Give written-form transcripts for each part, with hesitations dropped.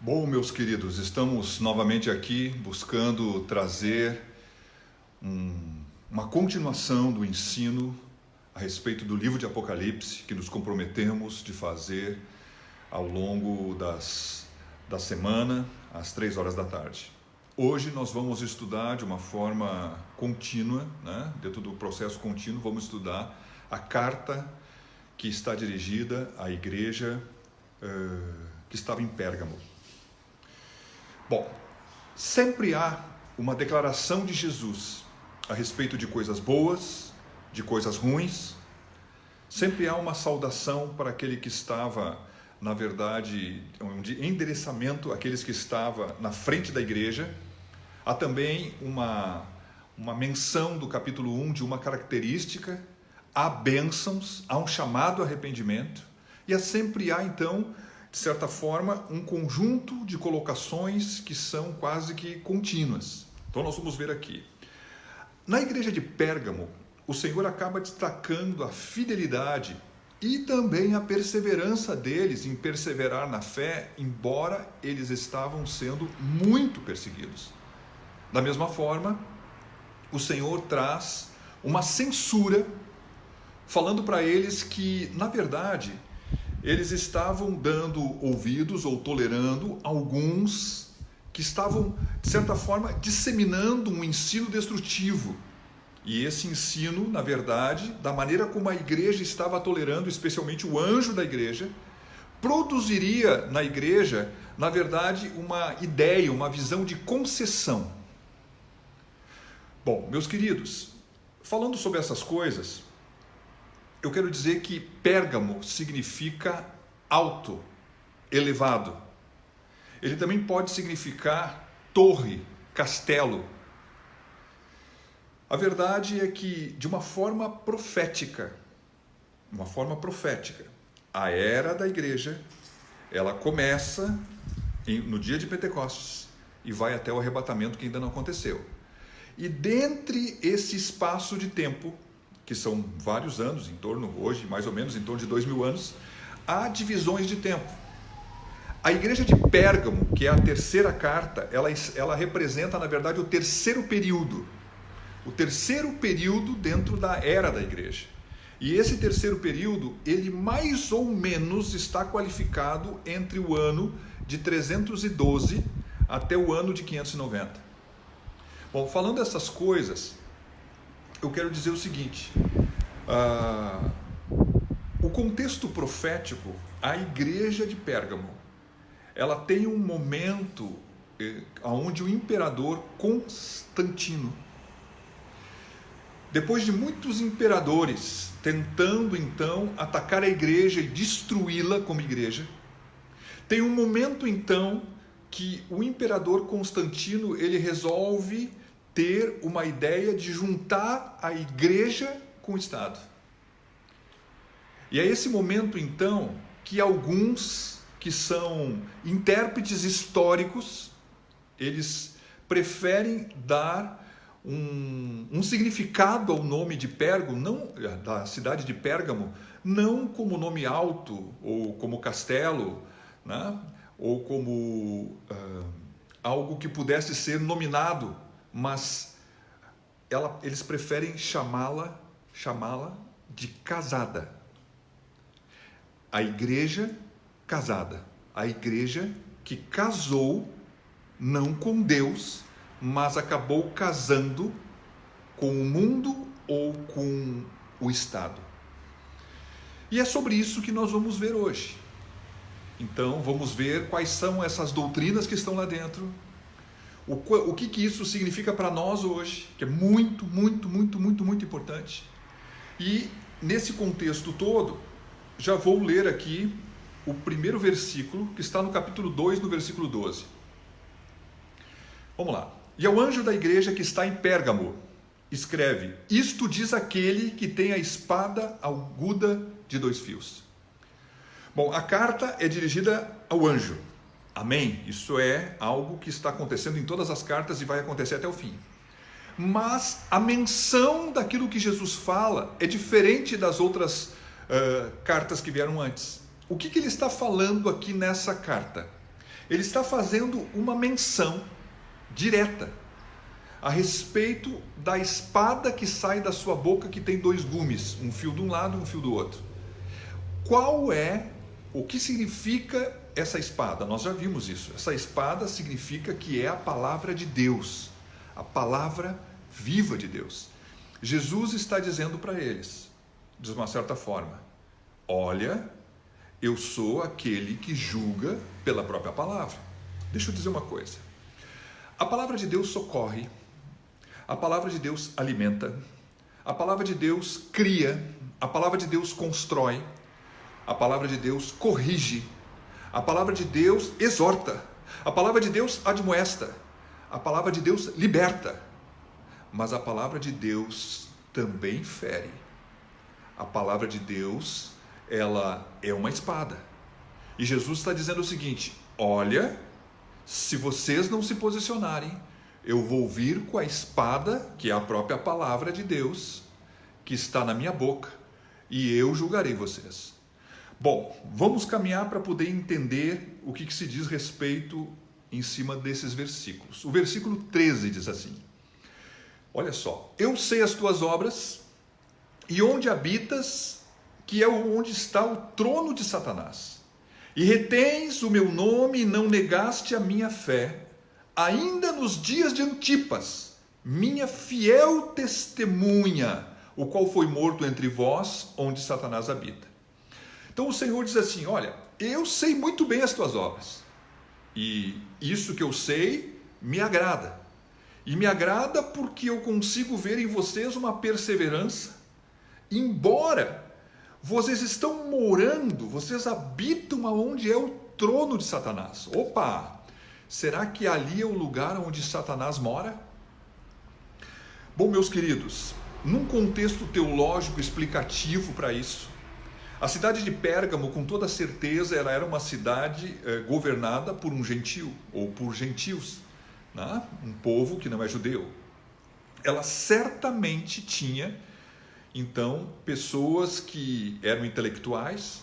Bom, meus queridos, estamos novamente aqui buscando trazer uma continuação do ensino a respeito do livro de Apocalipse que nos comprometemos de fazer ao longo da semana, às 3 horas da tarde. Hoje nós vamos estudar de uma forma contínua, dentro do processo contínuo, vamos estudar a carta que está dirigida à igreja que estava em Pérgamo. Bom, sempre há uma declaração de Jesus a respeito de coisas boas, de coisas ruins. Sempre há uma saudação para aquele que estava, na verdade, um endereçamento àqueles que estavam na frente da igreja. Há também uma menção do capítulo 1 de uma característica, há bênçãos, há um chamado ao arrependimento, e sempre há, então, de certa forma, um conjunto de colocações que são quase que contínuas. Então nós vamos ver aqui. Na igreja de Pérgamo, o Senhor acaba destacando a fidelidade e também a perseverança deles em perseverar na fé, embora eles estavam sendo muito perseguidos. Da mesma forma, o Senhor traz uma censura, falando para eles que, na verdade, eles estavam dando ouvidos ou tolerando alguns que estavam, de certa forma, disseminando um ensino destrutivo. E esse ensino, na verdade, da maneira como a igreja estava tolerando, especialmente o anjo da igreja, produziria na igreja, na verdade, uma ideia, uma visão de concessão. Bom, meus queridos, falando sobre essas coisas, eu quero dizer que Pérgamo significa alto, elevado. Ele também pode significar torre, castelo. A verdade é que, de uma forma profética, a era da igreja, ela começa no dia de Pentecostes e vai até o arrebatamento que ainda não aconteceu. E dentre esse espaço de tempo, que são vários anos, hoje mais ou menos em torno de 2000 anos, há divisões de tempo. A igreja de Pérgamo, que é a terceira carta, ela representa, na verdade, o terceiro período dentro da era da igreja. E esse terceiro período, ele mais ou menos está qualificado entre o ano de 312 até o ano de 590. Bom, falando dessas coisas, eu quero dizer o seguinte, o contexto profético, a igreja de Pérgamo, ela tem um momento onde o imperador Constantino, depois de muitos imperadores tentando então atacar a igreja e destruí-la como igreja, tem um momento então que o imperador Constantino ele resolve ter uma ideia de juntar a igreja com o Estado. E é esse momento, então, que alguns que são intérpretes históricos, eles preferem dar um significado ao nome de Pérgamo, não, da cidade de Pérgamo, não como nome alto, ou como castelo, ou como algo que pudesse ser nominado, mas eles preferem chamá-la de casada. A igreja casada, a igreja que casou não com Deus, mas acabou casando com o mundo ou com o Estado. E é sobre isso que nós vamos ver hoje. Então vamos ver quais são essas doutrinas que estão lá dentro, o que isso significa para nós hoje, que é muito, muito, muito, muito, muito importante. E nesse contexto todo, já vou ler aqui o primeiro versículo, que está no capítulo 2, no versículo 12. Vamos lá. E ao anjo da igreja que está em Pérgamo, escreve: isto diz aquele que tem a espada aguda de 2 fios. Bom, a carta é dirigida ao anjo. Amém? Isso é algo que está acontecendo em todas as cartas e vai acontecer até o fim. Mas a menção daquilo que Jesus fala é diferente das outras cartas que vieram antes. O que ele está falando aqui nessa carta? ele está fazendo uma menção direta a respeito da espada que sai da sua boca, que tem 2 gumes, um fio de um lado e um fio do outro. O que significa essa espada? Nós já vimos isso. Essa espada significa que é a palavra de Deus, a palavra viva de Deus. Jesus está dizendo para eles, de uma certa forma: olha, eu sou aquele que julga pela própria palavra. Deixa eu dizer uma coisa. A palavra de Deus socorre, a palavra de Deus alimenta, a palavra de Deus cria, a palavra de Deus constrói, a palavra de Deus corrige, a palavra de Deus exorta, a palavra de Deus admoesta, a palavra de Deus liberta, mas a palavra de Deus também fere. A palavra de Deus, ela é uma espada. E Jesus está dizendo o seguinte: olha, se vocês não se posicionarem, eu vou vir com a espada, que é a própria palavra de Deus, que está na minha boca, e eu julgarei vocês. Bom, vamos caminhar para poder entender o que se diz respeito em cima desses versículos. O versículo 13 diz assim: olha só, eu sei as tuas obras e onde habitas, que é onde está o trono de Satanás. E retens o meu nome e não negaste a minha fé, ainda nos dias de Antipas, minha fiel testemunha, o qual foi morto entre vós, onde Satanás habita. Então o Senhor diz assim: olha, eu sei muito bem as tuas obras, e isso que eu sei me agrada. E me agrada porque eu consigo ver em vocês uma perseverança, embora vocês estão morando, vocês habitam aonde é o trono de Satanás. Opa! Será que ali é o lugar onde Satanás mora? Bom, meus queridos, num contexto teológico explicativo para isso, a cidade de Pérgamo, com toda certeza, ela era uma cidade governada por um gentil, ou por gentios, né? Um povo que não é judeu. Ela certamente tinha, então, pessoas que eram intelectuais,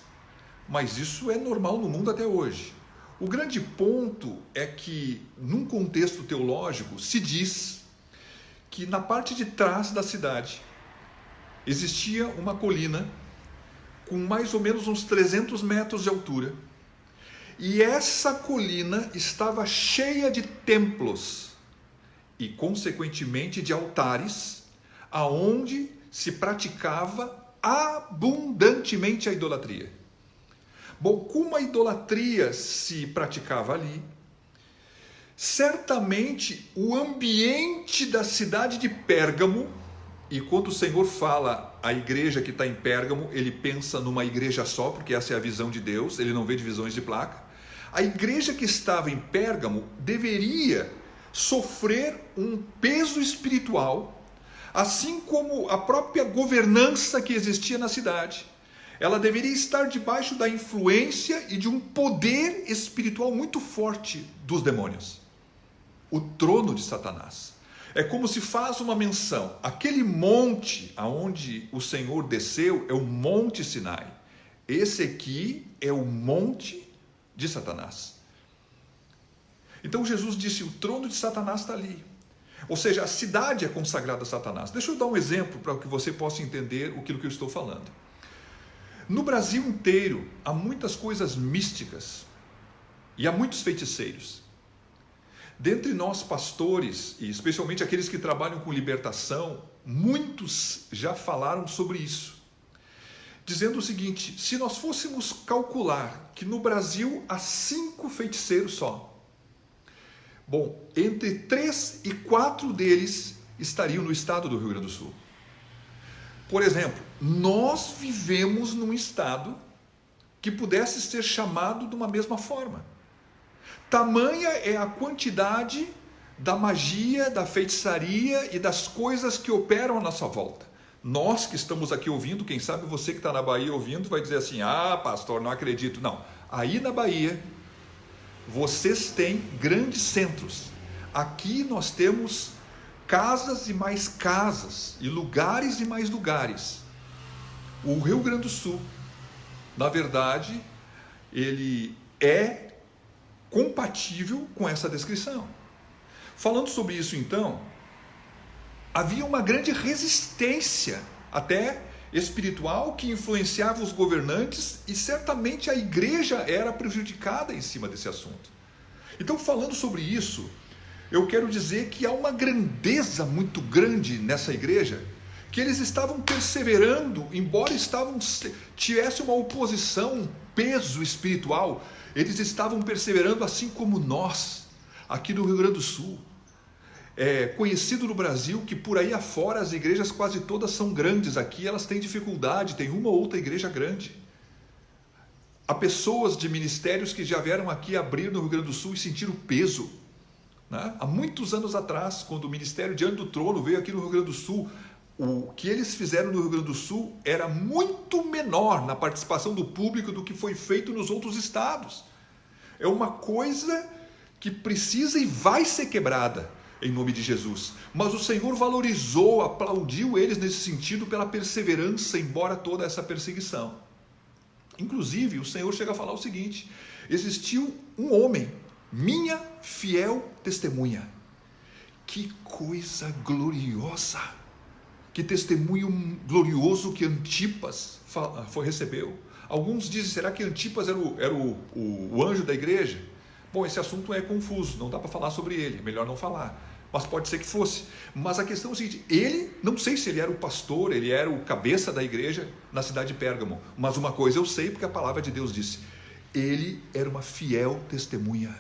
mas isso é normal no mundo até hoje. O grande ponto é que, num contexto teológico, se diz que na parte de trás da cidade existia uma colina com mais ou menos uns 300 metros de altura, e essa colina estava cheia de templos e, consequentemente, de altares, aonde se praticava abundantemente a idolatria. Bom, como a idolatria se praticava ali, certamente o ambiente da cidade de Pérgamo, e quando o Senhor fala a igreja que está em Pérgamo, ele pensa numa igreja só, porque essa é a visão de Deus, ele não vê divisões de placa. A igreja que estava em Pérgamo deveria sofrer um peso espiritual, assim como a própria governança que existia na cidade. Ela deveria estar debaixo da influência e de um poder espiritual muito forte dos demônios. O trono de Satanás. É como se faz uma menção. Aquele monte aonde o Senhor desceu é o Monte Sinai. Esse aqui é o monte de Satanás. Então Jesus disse: o trono de Satanás está ali. Ou seja, a cidade é consagrada a Satanás. Deixa eu dar um exemplo para que você possa entender aquilo que eu estou falando. No Brasil inteiro há muitas coisas místicas e há muitos feiticeiros. Dentre nós pastores, e especialmente aqueles que trabalham com libertação, muitos já falaram sobre isso, dizendo o seguinte: se nós fôssemos calcular que no Brasil há 5 feiticeiros só, bom, entre 3 e 4 deles estariam no estado do Rio Grande do Sul. Por exemplo, nós vivemos num estado que pudesse ser chamado de uma mesma forma. Tamanha é a quantidade da magia, da feitiçaria e das coisas que operam à nossa volta. Nós que estamos aqui ouvindo, quem sabe você que está na Bahia ouvindo vai dizer assim: ah, pastor, não acredito. Não, aí na Bahia vocês têm grandes centros. Aqui nós temos casas e mais casas, e lugares e mais lugares. O Rio Grande do Sul, na verdade, ele é compatível com essa descrição. Falando sobre isso, então, havia uma grande resistência, até espiritual, que influenciava os governantes, e certamente a igreja era prejudicada em cima desse assunto. Então, falando sobre isso, eu quero dizer que há uma grandeza muito grande nessa igreja, que eles estavam perseverando, embora tivesse uma oposição, um peso espiritual, eles estavam perseverando assim como nós, aqui no Rio Grande do Sul. É conhecido no Brasil que por aí afora as igrejas quase todas são grandes, aqui elas têm dificuldade, tem uma ou outra igreja grande. Há pessoas de ministérios que já vieram aqui abrir no Rio Grande do Sul e sentiram o peso. Né? Há muitos anos atrás, quando o Ministério Diante do Trono veio aqui no Rio Grande do Sul, o que eles fizeram no Rio Grande do Sul era muito menor na participação do público do que foi feito nos outros estados. É uma coisa que precisa e vai ser quebrada em nome de Jesus. Mas o Senhor valorizou, aplaudiu eles nesse sentido pela perseverança, embora toda essa perseguição. Inclusive, o Senhor chega a falar o seguinte: existiu um homem, minha fiel testemunha. Que coisa gloriosa! Que testemunho glorioso que Antipas recebeu. Alguns dizem, será que Antipas era o anjo da igreja? Bom, esse assunto é confuso, não dá para falar sobre ele, melhor não falar. Mas pode ser que fosse. Mas a questão é o seguinte, ele, não sei se ele era o pastor, ele era o cabeça da igreja na cidade de Pérgamo. Mas uma coisa eu sei, porque a palavra de Deus disse, ele era uma fiel testemunha.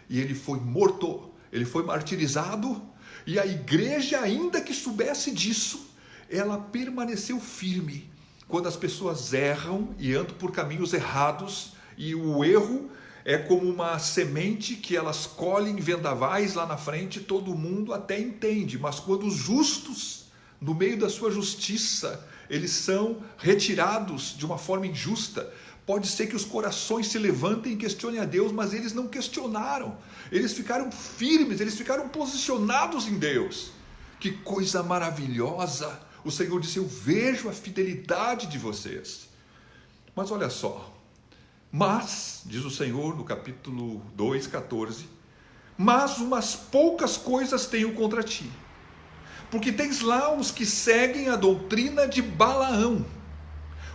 E ele foi morto, ele foi martirizado, e a igreja, ainda que soubesse disso, ela permaneceu firme. Quando as pessoas erram e andam por caminhos errados, e o erro é como uma semente que elas colhem vendavais lá na frente, todo mundo até entende, mas quando os justos, no meio da sua justiça, eles são retirados de uma forma injusta, pode ser que os corações se levantem e questionem a Deus, mas eles não questionaram, eles ficaram firmes, eles ficaram posicionados em Deus. Que coisa maravilhosa! O Senhor disse, eu vejo a fidelidade de vocês. Mas olha só, mas, diz o Senhor no capítulo 2, 14, mas umas poucas coisas tenho contra ti, porque tens lá os que seguem a doutrina de Balaão,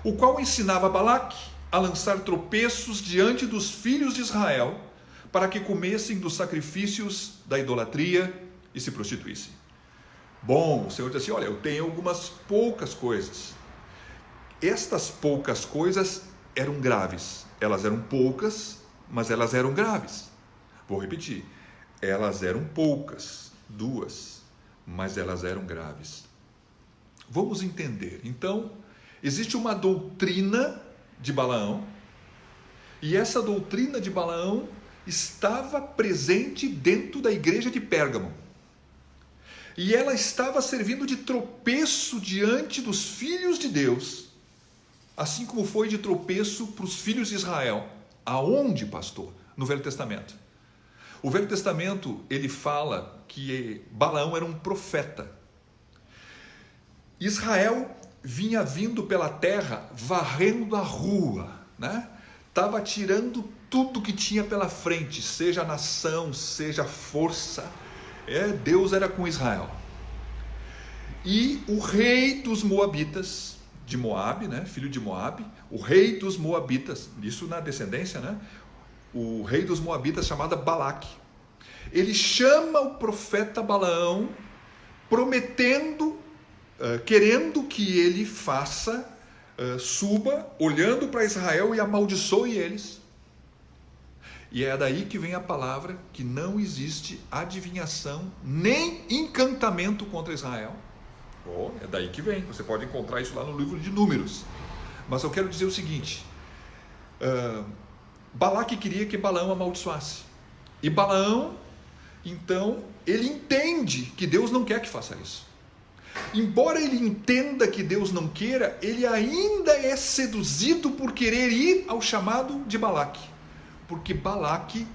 o qual ensinava Balaque a lançar tropeços diante dos filhos de Israel, para que comessem dos sacrifícios da idolatria e se prostituíssem. Bom, o Senhor diz assim, olha, eu tenho algumas poucas coisas. Estas poucas coisas eram graves. Elas eram poucas, mas elas eram graves. Vou repetir. Elas eram poucas, duas, mas elas eram graves. Vamos entender. Então, existe uma doutrina de Balaão, e essa doutrina de Balaão estava presente dentro da igreja de Pérgamo. E ela estava servindo de tropeço diante dos filhos de Deus, assim como foi de tropeço para os filhos de Israel. Aonde, pastor? No Velho Testamento. O Velho Testamento, ele fala que Balaão era um profeta. Israel vinha vindo pela terra, varrendo a rua, né? Estava tirando tudo que tinha pela frente, seja nação, seja força. Deus era com Israel. E o rei dos Moabitas, de Moabe, né, filho de Moabe, o rei dos Moabitas, isso na descendência, né, o rei dos Moabitas chamado Balaque, ele chama o profeta Balaão, prometendo, querendo que ele suba, olhando para Israel e amaldiçoe eles. E é daí que vem a palavra que não existe adivinhação nem encantamento contra Israel. É daí que vem, você pode encontrar isso lá no livro de Números. Mas eu quero dizer o seguinte, Balaque queria que Balaão amaldiçoasse. E Balaão, então, ele entende que Deus não quer que faça isso. Embora ele entenda que Deus não queira, ele ainda é seduzido por querer ir ao chamado de Balaque. Porque Balaque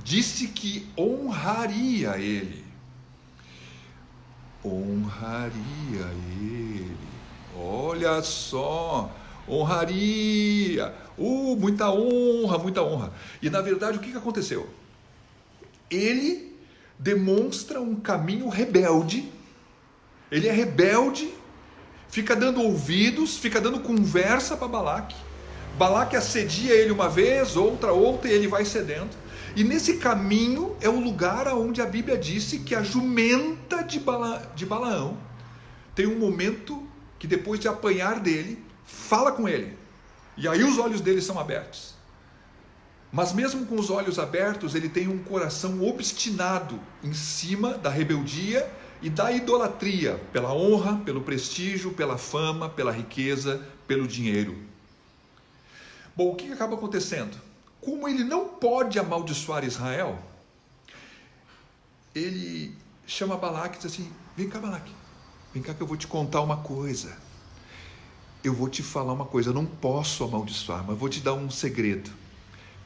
disse que honraria ele. Honraria ele. Olha só, honraria, muita honra, muita honra. E na verdade o que aconteceu? Ele demonstra um caminho rebelde, ele é rebelde, fica dando ouvidos, fica dando conversa para Balaque. Balaque assedia ele uma vez, outra, e ele vai cedendo. E nesse caminho é o lugar onde a Bíblia disse que a jumenta de Balaão tem um momento que depois de apanhar dele, fala com ele. E aí os olhos dele são abertos. Mas mesmo com os olhos abertos, ele tem um coração obstinado em cima da rebeldia e da idolatria, pela honra, pelo prestígio, pela fama, pela riqueza, pelo dinheiro. Bom, o que acaba acontecendo? Como ele não pode amaldiçoar Israel, ele chama Balaque e diz assim: vem cá, Balaque, vem cá que eu vou te contar uma coisa. Eu vou te falar uma coisa, eu não posso amaldiçoar, mas vou te dar um segredo.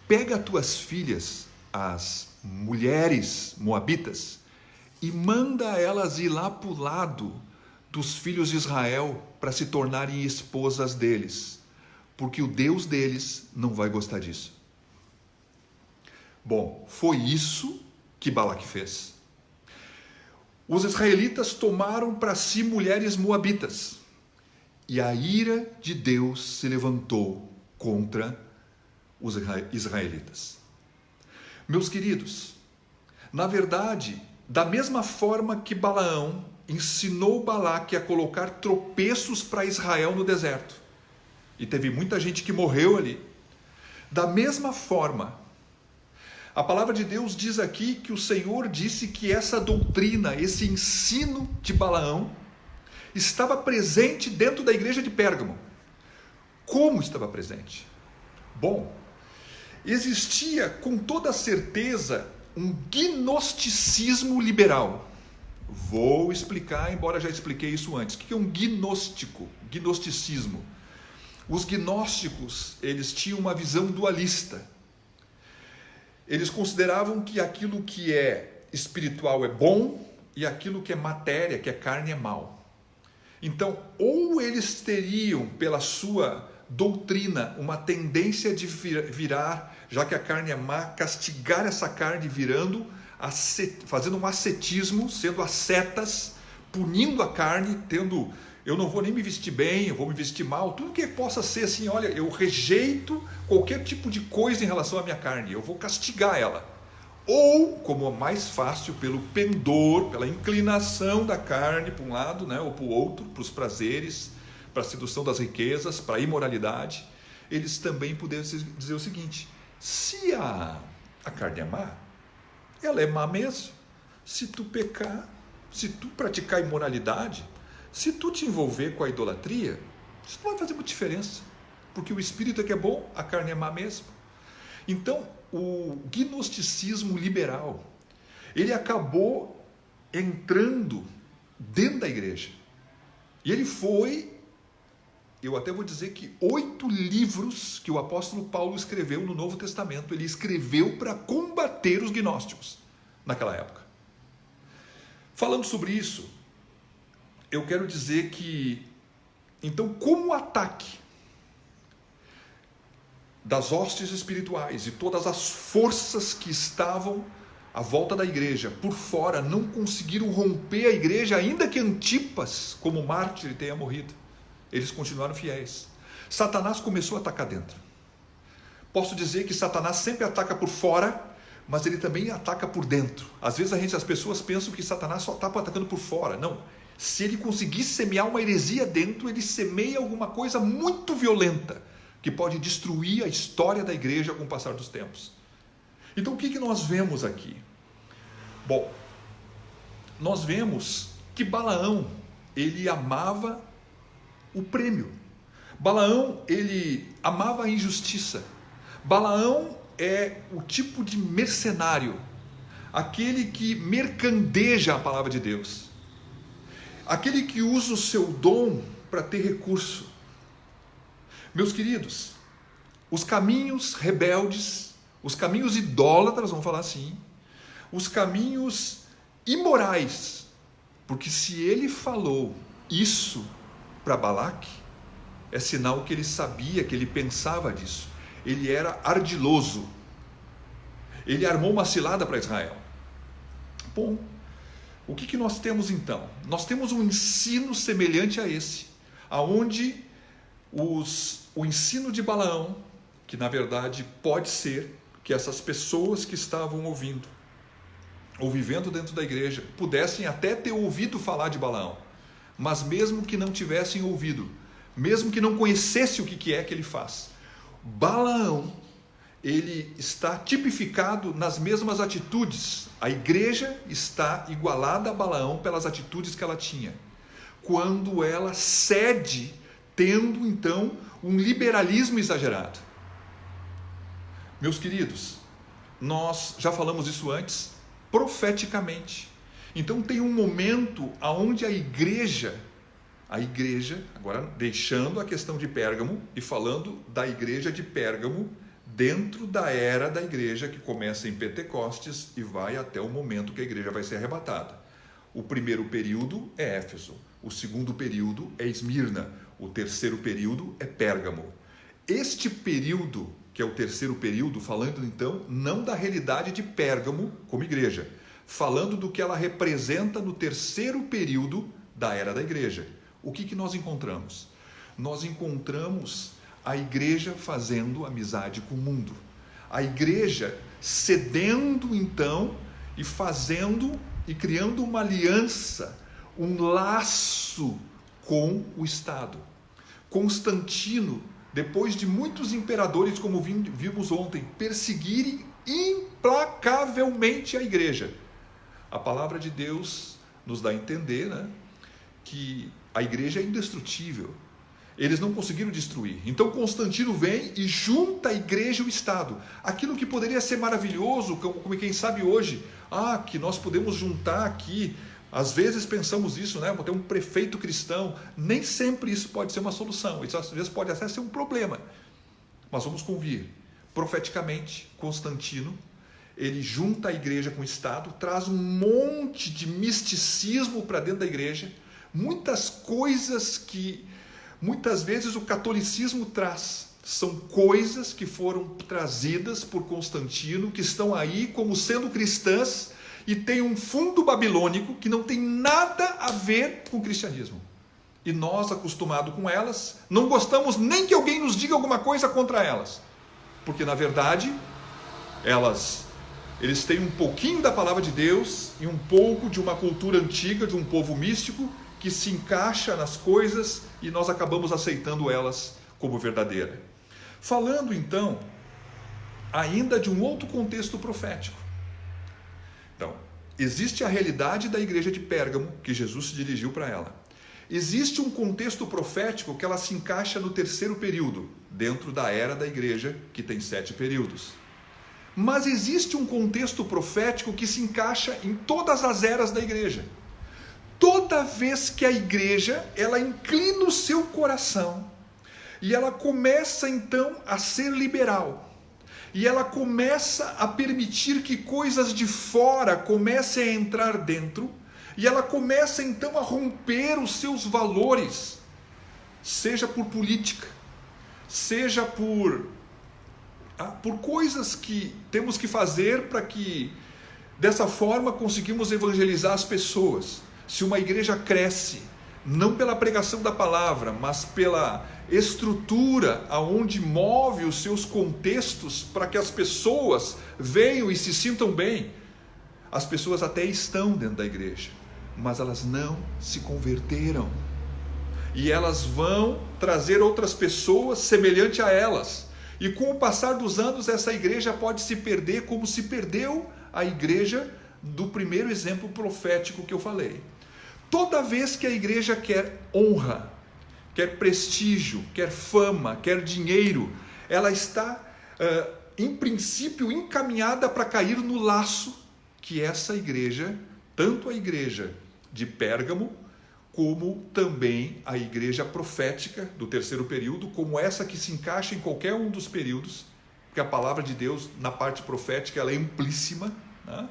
Pega as tuas filhas, as mulheres moabitas, e manda elas ir lá para o lado dos filhos de Israel para se tornarem esposas deles, porque o Deus deles não vai gostar disso. Bom, foi isso que Balaque fez. Os israelitas tomaram para si mulheres moabitas, e a ira de Deus se levantou contra os israelitas. Meus queridos, na verdade, da mesma forma que Balaão ensinou Balaque a colocar tropeços para Israel no deserto, e teve muita gente que morreu ali, da mesma forma, a palavra de Deus diz aqui que o Senhor disse que essa doutrina, esse ensino de Balaão, estava presente dentro da igreja de Pérgamo. Como estava presente? Bom, existia com toda certeza um gnosticismo liberal. Vou explicar, embora já expliquei isso antes. O que é um gnosticismo? Os gnósticos, eles tinham uma visão dualista. Eles consideravam que aquilo que é espiritual é bom e aquilo que é matéria, que é carne, é mal. Então, ou eles teriam, pela sua doutrina, uma tendência de virar, já que a carne é má, castigar essa carne fazendo um ascetismo, sendo ascetas, punindo a carne, eu não vou nem me vestir bem, eu vou me vestir mal, tudo que possa ser assim, olha, eu rejeito qualquer tipo de coisa em relação à minha carne, eu vou castigar ela. Ou, como é mais fácil, pelo pendor, pela inclinação da carne para um lado, né, ou para o outro, para os prazeres, para a sedução das riquezas, para a imoralidade, eles também poderiam dizer o seguinte: se a carne é má, ela é má mesmo. Se tu pecar, se tu praticar imoralidade, se tu te envolver com a idolatria, isso não vai fazer muita diferença, porque o espírito é que é bom, a carne é má mesmo. Então, o gnosticismo liberal, ele acabou entrando dentro da igreja. E ele foi, eu até vou dizer que 8 livros que o apóstolo Paulo escreveu no Novo Testamento, ele escreveu para combater os gnósticos naquela época. Falando sobre isso, eu quero dizer que, então, como o ataque das hostes espirituais e todas as forças que estavam à volta da igreja, por fora, não conseguiram romper a igreja, ainda que Antipas, como mártir, tenha morrido. Eles continuaram fiéis. Satanás começou a atacar dentro. Posso dizer que Satanás sempre ataca por fora, mas ele também ataca por dentro. Às vezes as pessoas pensam que Satanás só está atacando por fora. Não. Se ele conseguir semear uma heresia dentro, ele semeia alguma coisa muito violenta, que pode destruir a história da igreja com o passar dos tempos. Então, o que nós vemos aqui? Bom, nós vemos que Balaão, ele amava o prêmio. Balaão, ele amava a injustiça. Balaão é o tipo de mercenário, aquele que mercandeja a palavra de Deus, aquele que usa o seu dom para ter recurso. Meus queridos, os caminhos rebeldes, os caminhos idólatras, vamos falar assim, os caminhos imorais, porque se ele falou isso para Balaque, é sinal que ele sabia, que ele pensava disso. Ele era ardiloso. Ele armou uma cilada para Israel. Bom, o que nós temos então? Nós temos um ensino semelhante a esse, aonde o ensino de Balaão, que na verdade pode ser que essas pessoas que estavam ouvindo ou vivendo dentro da igreja pudessem até ter ouvido falar de Balaão, mas mesmo que não tivessem ouvido, mesmo que não conhecesse o que é que ele faz, Balaão, ele está tipificado nas mesmas atitudes. A igreja está igualada a Balaão pelas atitudes que ela tinha, quando ela cede, tendo então um liberalismo exagerado. Meus queridos, nós já falamos isso antes, profeticamente. Então tem um momento onde a igreja, agora deixando a questão de Pérgamo e falando da igreja de Pérgamo, dentro da era da igreja que começa em Pentecostes e vai até o momento que a igreja vai ser arrebatada. O primeiro período é Éfeso, o segundo período é Esmirna, o terceiro período é Pérgamo. Este período, que é o terceiro período, falando então não da realidade de Pérgamo como igreja, falando do que ela representa no terceiro período da era da igreja. O que nós encontramos? Nós encontramos a igreja fazendo amizade com o mundo. A igreja cedendo então e fazendo e criando uma aliança, um laço com o Estado. Constantino, depois de muitos imperadores, como vimos ontem, perseguirem implacavelmente a igreja, a palavra de Deus nos dá a entender, né, que a igreja é indestrutível. Eles não conseguiram destruir. Então Constantino vem e junta a igreja e o Estado. Aquilo que poderia ser maravilhoso, como quem sabe hoje, que nós podemos juntar aqui. Às vezes pensamos isso, né? Ter um prefeito cristão. Nem sempre isso pode ser uma solução. Isso às vezes pode até ser um problema. Mas vamos convir. Profeticamente, Constantino, ele junta a igreja com o Estado, traz um monte de misticismo para dentro da igreja, muitas coisas que muitas vezes o catolicismo traz. São coisas que foram trazidas por Constantino, que estão aí como sendo cristãs e tem um fundo babilônico que não tem nada a ver com o cristianismo. E nós, acostumados com elas, não gostamos nem que alguém nos diga alguma coisa contra elas. Porque, na verdade, eles têm um pouquinho da palavra de Deus e um pouco de uma cultura antiga, de um povo místico, que se encaixa nas coisas e nós acabamos aceitando elas como verdadeira. Falando então ainda de um outro contexto profético. Então, existe a realidade da igreja de Pérgamo, que Jesus se dirigiu para ela. Existe um contexto profético que ela se encaixa no terceiro período, dentro da era da igreja, que tem 7 períodos. Mas existe um contexto profético que se encaixa em todas as eras da igreja. Toda vez que a igreja, ela inclina o seu coração e ela começa então a ser liberal, e ela começa a permitir que coisas de fora comecem a entrar dentro, e ela começa então a romper os seus valores, seja por política, seja por coisas que temos que fazer para que dessa forma conseguimos evangelizar as pessoas. Se uma igreja cresce, não pela pregação da palavra, mas pela estrutura aonde move os seus contextos para que as pessoas venham e se sintam bem, as pessoas até estão dentro da igreja, mas elas não se converteram. E elas vão trazer outras pessoas semelhante a elas. E com o passar dos anos, essa igreja pode se perder como se perdeu a igreja do primeiro exemplo profético que eu falei. Toda vez que a igreja quer honra, quer prestígio, quer fama, quer dinheiro, ela está, em princípio, encaminhada para cair no laço que essa igreja, tanto a igreja de Pérgamo, como também a igreja profética do terceiro período, como essa que se encaixa em qualquer um dos períodos, porque a palavra de Deus, na parte profética, ela é amplíssima, né?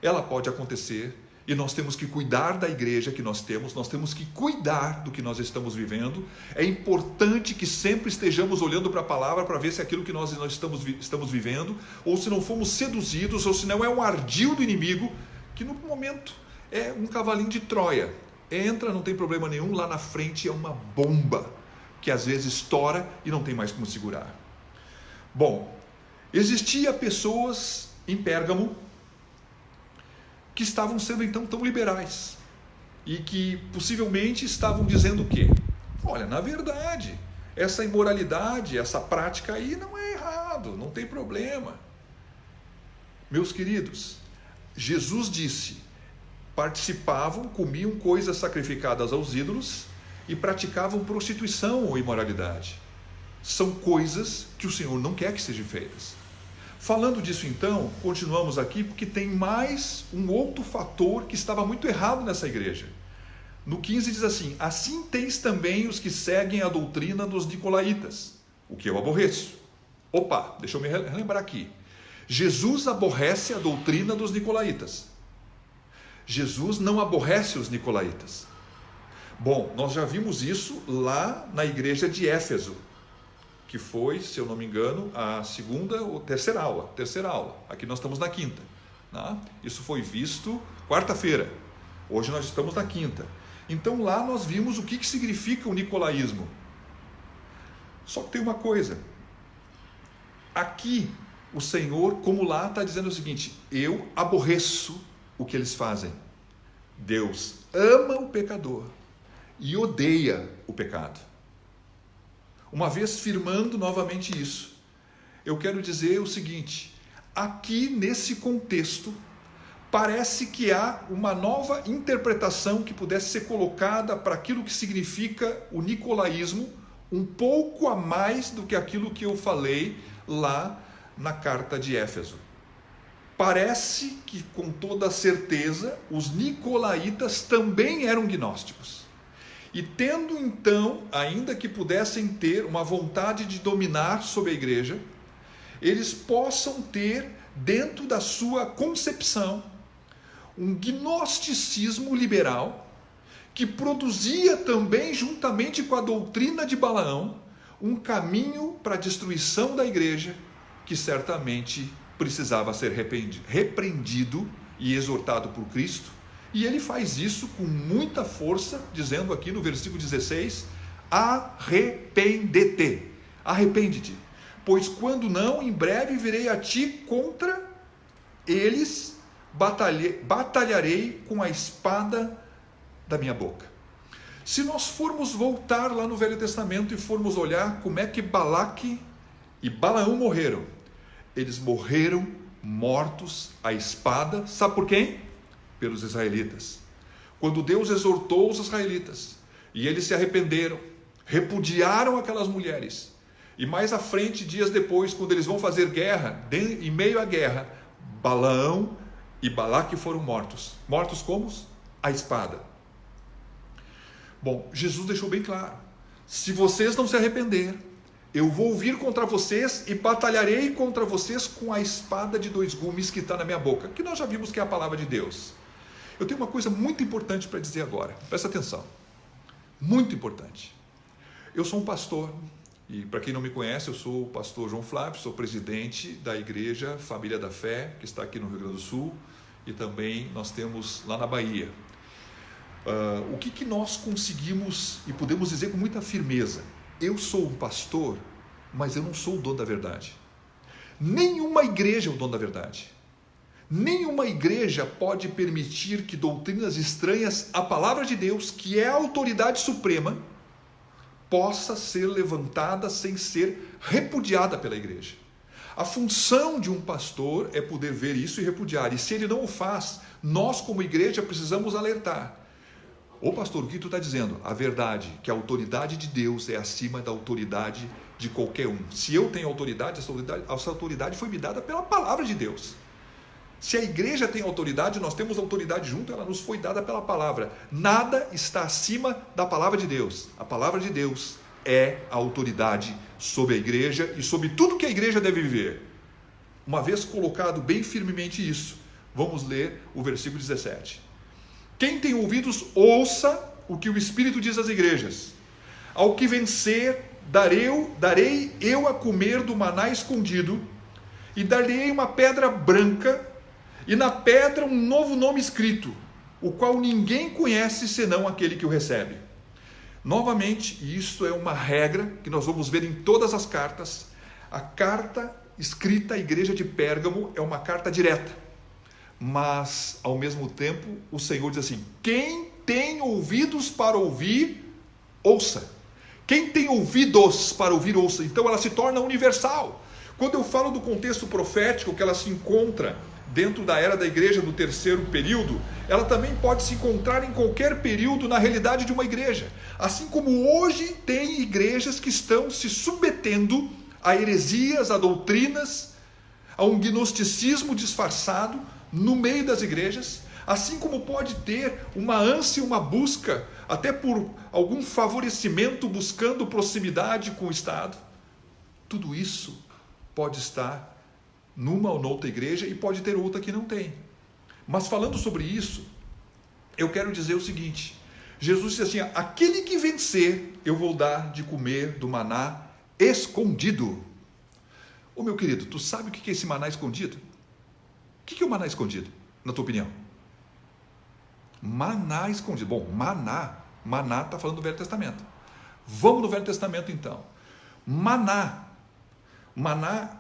Ela pode acontecer e nós temos que cuidar da igreja que nós temos que cuidar do que nós estamos vivendo. É importante que sempre estejamos olhando para a palavra para ver se é aquilo que nós estamos vivendo, ou se não fomos seduzidos, ou se não é um ardil do inimigo, que no momento é um cavalinho de Troia. Entra, não tem problema nenhum, lá na frente é uma bomba, que às vezes estoura e não tem mais como segurar. Bom, existia pessoas em Pérgamo que estavam sendo então tão liberais e que possivelmente estavam dizendo o quê? Olha, na verdade, essa imoralidade, essa prática aí não é errado, não tem problema. Meus queridos, Jesus disse, participavam, comiam coisas sacrificadas aos ídolos e praticavam prostituição ou imoralidade. São coisas que o Senhor não quer que sejam feitas. Falando disso então, continuamos aqui porque tem mais um outro fator que estava muito errado nessa igreja. No 15 diz assim, assim tens também os que seguem a doutrina dos nicolaítas, o que eu aborreço. Opa, deixa eu me relembrar aqui. Jesus aborrece a doutrina dos nicolaítas. Jesus não aborrece os nicolaítas. Bom, nós já vimos isso lá na igreja de Éfeso, que foi, se eu não me engano, a segunda ou terceira aula. Aqui nós estamos na quinta. Tá? Isso foi visto quarta-feira. Hoje nós estamos na quinta. Então lá nós vimos o que significa o nicolaísmo. Só que tem uma coisa. Aqui o Senhor, como lá, está dizendo o seguinte, eu aborreço o que eles fazem. Deus ama o pecador e odeia o pecado. Uma vez firmando novamente isso, eu quero dizer o seguinte, aqui nesse contexto, parece que há uma nova interpretação que pudesse ser colocada para aquilo que significa o nicolaísmo, um pouco a mais do que aquilo que eu falei lá na carta de Éfeso. Parece que, com toda certeza, os nicolaítas também eram gnósticos. E tendo então, ainda que pudessem ter uma vontade de dominar sobre a igreja, eles possam ter dentro da sua concepção um gnosticismo liberal que produzia também, juntamente com a doutrina de Balaão, um caminho para a destruição da igreja que certamente precisava ser repreendido e exortado por Cristo. E ele faz isso com muita força, dizendo aqui no versículo 16, arrepende-te, pois quando não, em breve virei a ti contra eles, batalharei com a espada da minha boca. Se nós formos voltar lá no Velho Testamento e formos olhar como é que Balaque e Balaão morreram, eles morreram mortos à espada, sabe por quem? Pelos israelitas. Quando Deus exortou os israelitas e eles se arrependeram, repudiaram aquelas mulheres, e mais à frente, dias depois, quando eles vão fazer guerra, em meio à guerra, Balaão e Balaque foram mortos. Mortos como? A espada. Bom, Jesus deixou bem claro, se vocês não se arrepender, eu vou vir contra vocês e batalharei contra vocês com a espada de dois gumes que está na minha boca, que nós já vimos que é a palavra de Deus. Eu tenho uma coisa muito importante para dizer agora, presta atenção, muito importante. Eu sou um pastor, e para quem não me conhece, eu sou o pastor João Flávio, sou presidente da igreja Família da Fé, que está aqui no Rio Grande do Sul, e também nós temos lá na Bahia. O que nós conseguimos e podemos dizer com muita firmeza? Eu sou um pastor, mas eu não sou o dono da verdade. Nenhuma igreja é o dono da verdade. Nenhuma igreja pode permitir que doutrinas estranhas à palavra de Deus, que é a autoridade suprema, possa ser levantada sem ser repudiada pela igreja. A função de um pastor é poder ver isso e repudiar. E se ele não o faz, nós como igreja precisamos alertar. Ô pastor, o que tu está dizendo? A verdade, que a autoridade de Deus é acima da autoridade de qualquer um. Se eu tenho autoridade, essa autoridade foi me dada pela palavra de Deus. Se a igreja tem autoridade, nós temos autoridade junto, ela nos foi dada pela palavra. Nada está acima da palavra de Deus. A palavra de Deus é a autoridade sobre a igreja e sobre tudo que a igreja deve viver. Uma vez colocado bem firmemente isso, vamos ler o versículo 17. Quem tem ouvidos, ouça o que o Espírito diz às igrejas. Ao que vencer, darei eu a comer do maná escondido, e dar-lhe-ei uma pedra branca, e na pedra um novo nome escrito, o qual ninguém conhece senão aquele que o recebe. Novamente, e isto é uma regra que nós vamos ver em todas as cartas, a carta escrita à igreja de Pérgamo é uma carta direta, mas ao mesmo tempo o Senhor diz assim: quem tem ouvidos para ouvir, ouça. Quem tem ouvidos para ouvir, ouça. Então ela se torna universal. Quando eu falo do contexto profético, que ela se encontra dentro da era da igreja no terceiro período, ela também pode se encontrar em qualquer período na realidade de uma igreja. Assim como hoje tem igrejas que estão se submetendo a heresias, a doutrinas, a um gnosticismo disfarçado no meio das igrejas, assim como pode ter uma ânsia, uma busca, até por algum favorecimento, buscando proximidade com o Estado. Tudo isso pode estar numa ou noutra igreja e pode ter outra que não tem. Mas falando sobre isso, eu quero dizer o seguinte: Jesus disse assim: aquele que vencer, eu vou dar de comer do maná escondido. Ô meu querido, tu sabe o que é esse maná escondido? O que é o maná escondido, na tua opinião? Maná escondido. Bom, maná está falando do Velho Testamento. Vamos no Velho Testamento então. Maná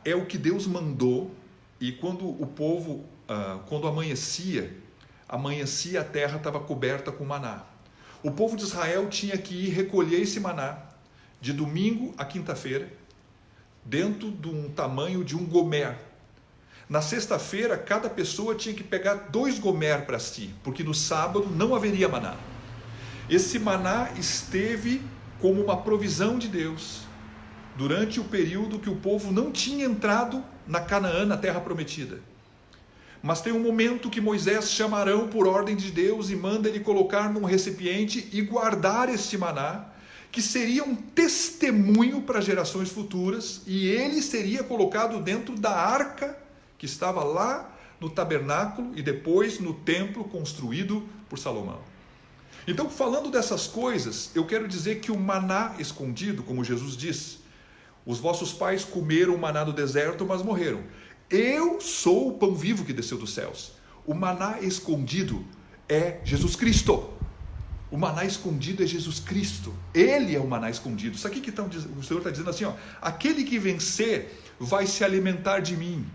é o que Deus mandou, e quando o povo, quando amanhecia a terra estava coberta com maná. O povo de Israel tinha que ir recolher esse maná de domingo a quinta-feira, dentro de um tamanho de um gomer. Na sexta-feira, cada pessoa tinha que pegar 2 gomer para si, porque no sábado não haveria maná. Esse maná esteve como uma provisão de Deus durante o período que o povo não tinha entrado na Canaã, na terra prometida. Mas tem um momento que Moisés chama Arão por ordem de Deus e manda ele colocar num recipiente e guardar este maná, que seria um testemunho para gerações futuras, e ele seria colocado dentro da arca que estava lá no tabernáculo e depois no templo construído por Salomão. Então, falando dessas coisas, eu quero dizer que o maná escondido, como Jesus disse, os vossos pais comeram o maná do deserto, mas morreram. Eu sou o pão vivo que desceu dos céus. O maná escondido é Jesus Cristo. O maná escondido é Jesus Cristo. Ele é o maná escondido. Isso aqui que o Senhor está dizendo assim, ó: aquele que vencer vai se alimentar de mim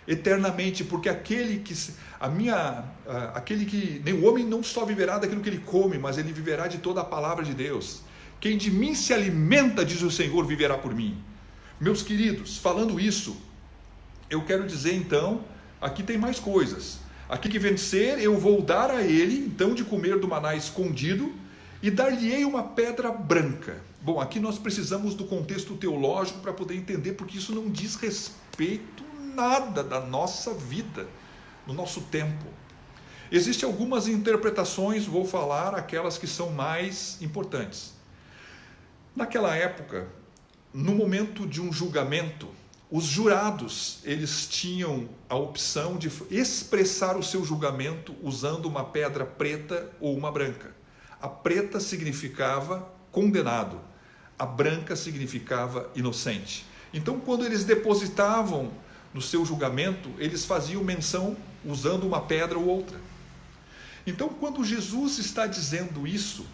eternamente, porque aquele que nem o homem não só viverá daquilo que ele come, mas ele viverá de toda a palavra de Deus. Quem de mim se alimenta, diz o Senhor, viverá por mim. Meus queridos, falando isso, eu quero dizer então, aqui tem mais coisas. Aquele que vencer, eu vou dar a ele, então, de comer do maná escondido, e dar-lhe-ei uma pedra branca. Bom, aqui nós precisamos do contexto teológico para poder entender, porque isso não diz respeito nada da nossa vida, no nosso tempo. Existem algumas interpretações, vou falar aquelas que são mais importantes. Naquela época, no momento de um julgamento, os jurados, eles tinham a opção de expressar o seu julgamento usando uma pedra preta ou uma branca. A preta significava condenado, a branca significava inocente. Então, quando eles depositavam no seu julgamento, eles faziam menção usando uma pedra ou outra. Então, quando Jesus está dizendo isso,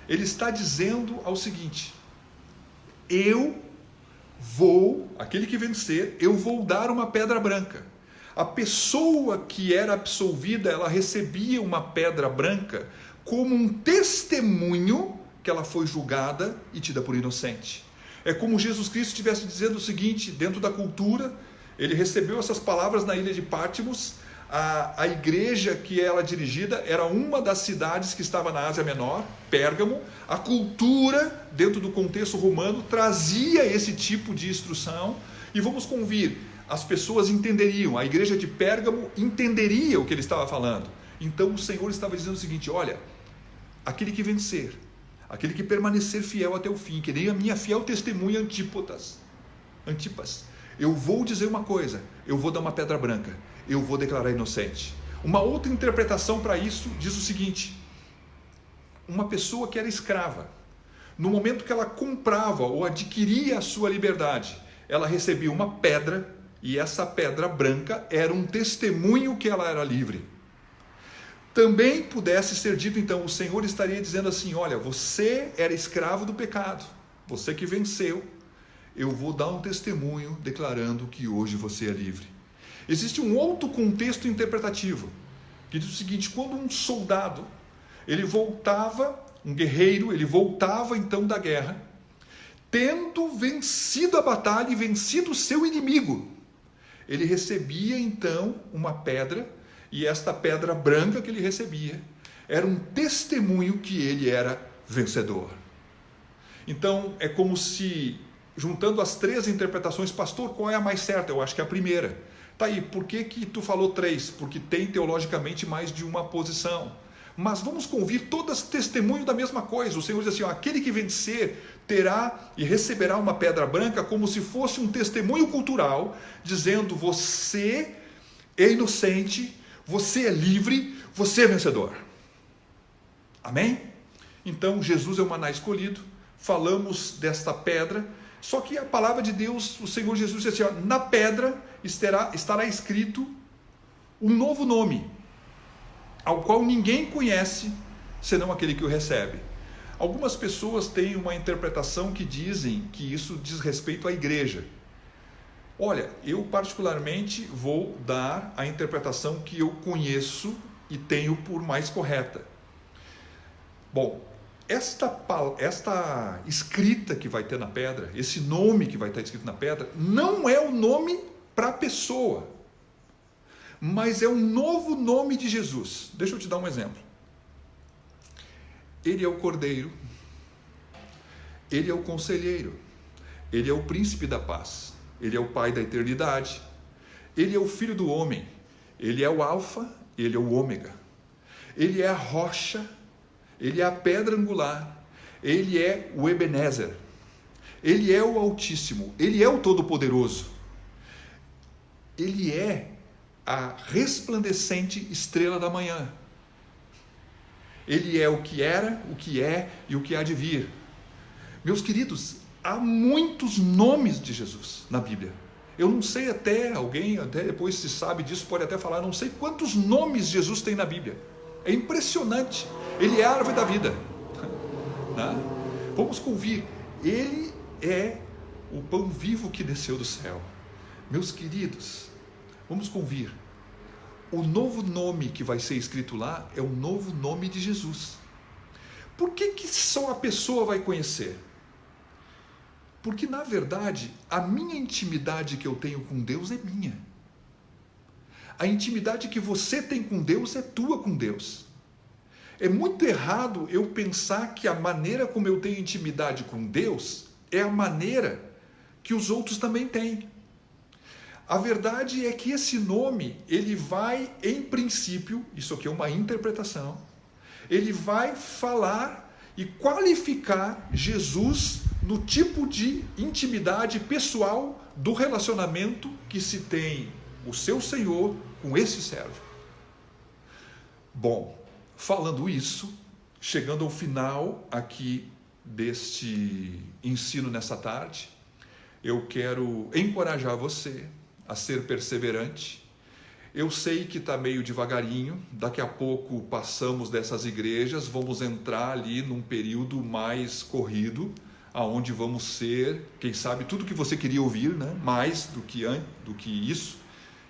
ele está dizendo ao seguinte: aquele que vencer, eu vou dar uma pedra branca. A pessoa que era absolvida, ela recebia uma pedra branca como um testemunho que ela foi julgada e tida por inocente. É como Jesus Cristo estivesse dizendo o seguinte, dentro da cultura, ele recebeu essas palavras na ilha de Patmos. A igreja que ela dirigida era uma das cidades que estava na Ásia Menor, Pérgamo. A cultura, dentro do contexto romano, trazia esse tipo de instrução. E vamos convir, as pessoas entenderiam, a igreja de Pérgamo entenderia o que ele estava falando. Então o Senhor estava dizendo o seguinte: olha, aquele que vencer, aquele que permanecer fiel até o fim, que nem a minha fiel testemunha Antipas, eu vou dizer uma coisa, eu vou dar uma pedra branca, eu vou declarar inocente. Uma outra interpretação para isso diz o seguinte: uma pessoa que era escrava. No momento que ela comprava ou adquiria a sua liberdade, ela recebia uma pedra, e essa pedra branca era um testemunho que ela era livre. Também pudesse ser dito, então, o Senhor estaria dizendo assim: olha, você era escravo do pecado, você que venceu, eu vou dar um testemunho declarando que hoje você é livre. Existe um outro contexto interpretativo, que diz o seguinte: quando um soldado, ele voltava, um guerreiro, ele voltava então da guerra, tendo vencido a batalha e vencido o seu inimigo, ele recebia então uma pedra, e esta pedra branca que ele recebia era um testemunho que ele era vencedor. Então é como se, juntando as três interpretações, pastor, qual é a mais certa? Eu acho que é a primeira. Tá aí, por que tu falou três? Porque tem teologicamente mais de uma posição. Mas vamos convir todas testemunho da mesma coisa. O Senhor diz assim: ó, aquele que vencer terá e receberá uma pedra branca, como se fosse um testemunho cultural, dizendo: você é inocente, você é livre, você é vencedor. Amém? Então Jesus é o maná escolhido. Falamos desta pedra, só que a palavra de Deus, o Senhor Jesus disse assim: ó, na pedra estará escrito um novo nome, ao qual ninguém conhece, senão aquele que o recebe. Algumas pessoas têm uma interpretação que dizem que isso diz respeito à igreja. Olha, eu particularmente vou dar a interpretação que eu conheço e tenho por mais correta. Bom, esta escrita que vai ter na pedra, esse nome que vai estar escrito na pedra, não é o nome para a pessoa, mas é um novo nome de Jesus. Deixa eu te dar um exemplo. Ele é o Cordeiro, ele é o Conselheiro, ele é o Príncipe da Paz, ele é o Pai da eternidade, ele é o Filho do Homem, ele é o Alfa, ele é o Ômega, ele é a rocha, ele é a pedra angular, ele é o Ebenezer, ele é o Altíssimo, ele é o Todo-Poderoso, ele é a resplandecente estrela da manhã. Ele é o que era, o que é e o que há de vir. Meus queridos, há muitos nomes de Jesus na Bíblia. Eu não sei, alguém até depois se sabe disso, pode até falar, não sei quantos nomes Jesus tem na Bíblia. É impressionante. Ele é a árvore da vida. Vamos convir, ele é o pão vivo que desceu do céu. Meus queridos, vamos convir, o novo nome que vai ser escrito lá é o novo nome de Jesus. Por que só a pessoa vai conhecer? Porque, na verdade, a minha intimidade que eu tenho com Deus é minha. A intimidade que você tem com Deus é tua com Deus. É muito errado eu pensar que a maneira como eu tenho intimidade com Deus é a maneira que os outros também têm. A verdade é que esse nome, ele vai, em princípio, isso aqui é uma interpretação, ele vai falar e qualificar Jesus no tipo de intimidade pessoal do relacionamento que se tem o seu Senhor com esse servo. Bom, falando isso, chegando ao final aqui deste ensino nessa tarde, eu quero encorajar você a ser perseverante. Eu sei que está meio devagarinho, daqui a pouco passamos dessas igrejas, vamos entrar ali num período mais corrido, aonde vamos ser, quem sabe, tudo que você queria ouvir, né? Mais do que isso,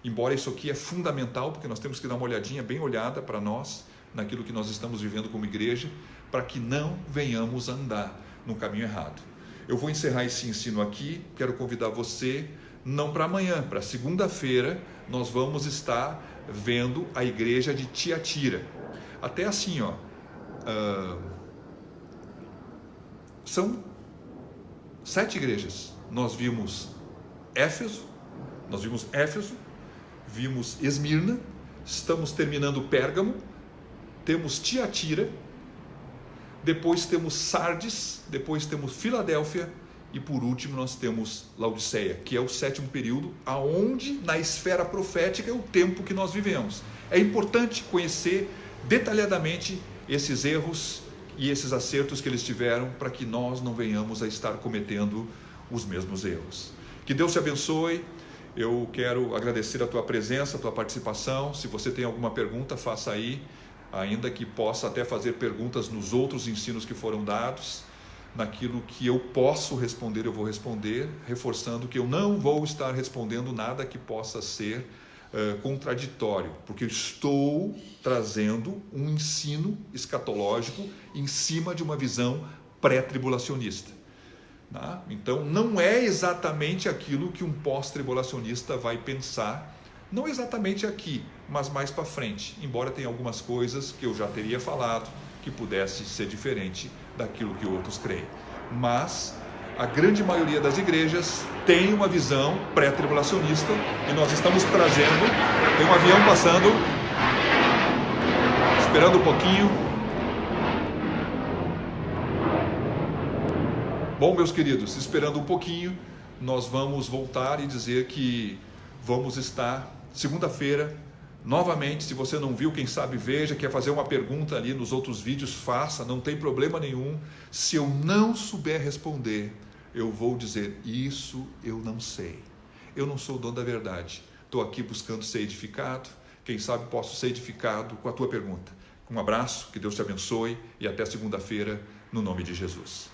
embora isso aqui é fundamental, porque nós temos que dar uma olhadinha, bem olhada para nós, naquilo que nós estamos vivendo como igreja, para que não venhamos a andar no caminho errado. Eu vou encerrar esse ensino aqui, quero convidar você, não para amanhã, para segunda-feira, nós vamos estar vendo a igreja de Tiatira. Até assim, são 7 igrejas. Nós vimos Éfeso, vimos Esmirna, estamos terminando Pérgamo, temos Tiatira, depois temos Sardes, depois temos Filadélfia, e por último nós temos Laodiceia, que é o 7º período, aonde na esfera profética é o tempo que nós vivemos. É importante conhecer detalhadamente esses erros e esses acertos que eles tiveram para que nós não venhamos a estar cometendo os mesmos erros. Que Deus te abençoe. Eu quero agradecer a tua presença, a tua participação. Se você tem alguma pergunta, faça aí, ainda que possa até fazer perguntas nos outros ensinos que foram dados. Naquilo que eu posso responder, eu vou responder, reforçando que eu não vou estar respondendo nada que possa ser contraditório, porque eu estou trazendo um ensino escatológico em cima de uma visão pré-tribulacionista. Tá? Então, não é exatamente aquilo que um pós-tribulacionista vai pensar, não exatamente aqui, mas mais para frente, embora tenha algumas coisas que eu já teria falado que pudesse ser diferente daquilo que outros creem. Mas a grande maioria das igrejas tem uma visão pré-tribulacionista e nós estamos trazendo. Tem um avião passando, esperando um pouquinho. Bom, meus queridos, esperando um pouquinho, nós vamos voltar e dizer que vamos estar segunda-feira novamente. Se você não viu, quem sabe veja, quer fazer uma pergunta ali nos outros vídeos, faça, não tem problema nenhum. Se eu não souber responder, eu vou dizer, isso eu não sei. Eu não sou o dono da verdade. Estou aqui buscando ser edificado. Quem sabe posso ser edificado com a tua pergunta. Um abraço, que Deus te abençoe e até segunda-feira, no nome de Jesus.